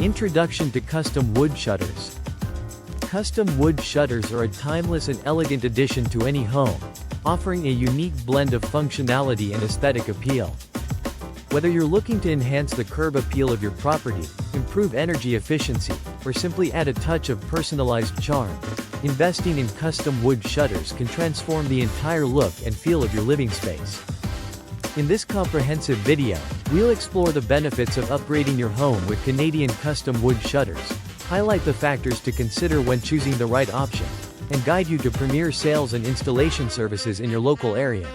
Introduction to custom wood shutters. Custom wood shutters are a timeless and elegant addition to any home, offering a unique blend of functionality and aesthetic appeal. Whether you're looking to enhance the curb appeal of your property, improve energy efficiency, or simply add a touch of personalized charm, investing in custom wood shutters can transform the entire look and feel of your living space. In this comprehensive video, we'll explore the benefits of upgrading your home with Canadian custom wood shutters, highlight the factors to consider when choosing the right option, and guide you to premier sales and installation services in your local area.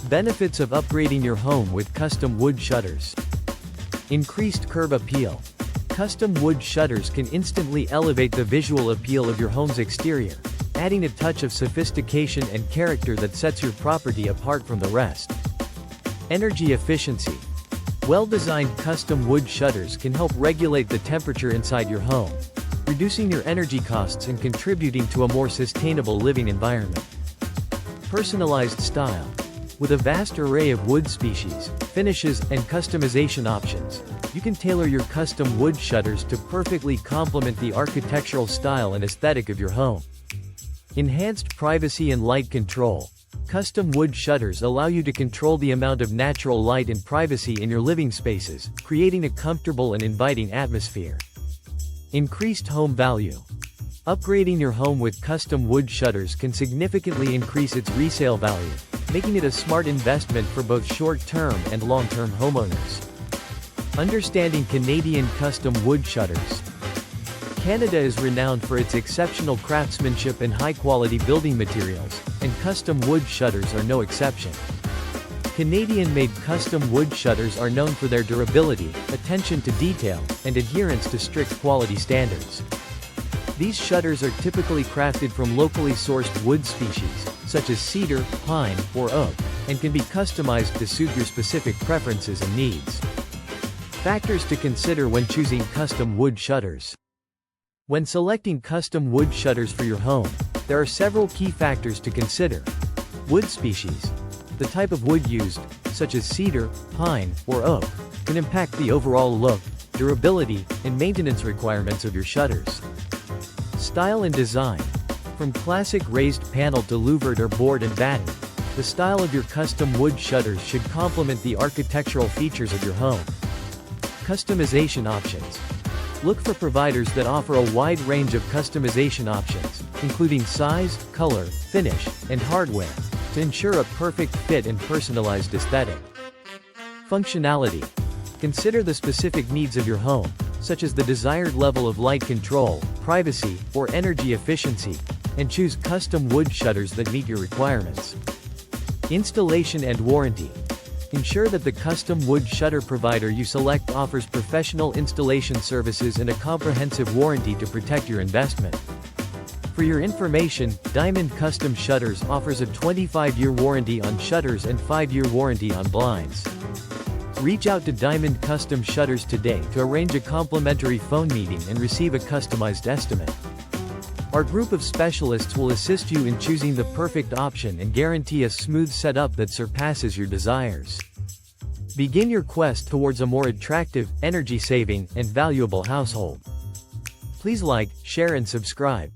Benefits of upgrading your home with custom wood shutters. Increased curb appeal. Custom wood shutters can instantly elevate the visual appeal of your home's exterior, adding a touch of sophistication and character that sets your property apart from the rest. Energy efficiency. Well-designed custom wood shutters can help regulate the temperature inside your home, reducing your energy costs and contributing to a more sustainable living environment. Personalized style. With a vast array of wood species, finishes, and customization options, you can tailor your custom wood shutters to perfectly complement the architectural style and aesthetic of your home. Enhanced privacy and light control. Custom wood shutters allow you to control the amount of natural light and privacy in your living spaces, creating a comfortable and inviting atmosphere. Increased home value. Upgrading your home with custom wood shutters can significantly increase its resale value, making it a smart investment for both short-term and long-term homeowners. Understanding Canadian custom wood shutters. Canada is renowned for its exceptional craftsmanship and high-quality building materials, and custom wood shutters are no exception. Canadian-made custom wood shutters are known for their durability, attention to detail, and adherence to strict quality standards. These shutters are typically crafted from locally sourced wood species, such as cedar, pine, or oak, and can be customized to suit your specific preferences and needs. Factors to consider when choosing custom wood shutters. When selecting custom wood shutters for your home, there are several key factors to consider. Wood species. The type of wood used, such as cedar, pine, or oak, can impact the overall look, durability, and maintenance requirements of your shutters. Style and design. From classic raised panel to louvered or board and batten, the style of your custom wood shutters should complement the architectural features of your home. Customization options. Look for providers that offer a wide range of customization options, including size, color, finish, and hardware, to ensure a perfect fit and personalized aesthetic. Functionality. Consider the specific needs of your home, such as the desired level of light control, privacy, or energy efficiency, and choose custom wood shutters that meet your requirements. Installation and warranty. Ensure that the custom wood shutter provider you select offers professional installation services and a comprehensive warranty to protect your investment. For your information, Diamond Custom Shutters offers a 25-year warranty on shutters and 5-year warranty on blinds. Reach out to Diamond Custom Shutters today to arrange a complimentary phone meeting and receive a customized estimate. Our group of specialists will assist you in choosing the perfect option and guarantee a smooth setup that surpasses your desires. Begin your quest towards a more attractive, energy-saving, and valuable household. Please like, share and subscribe.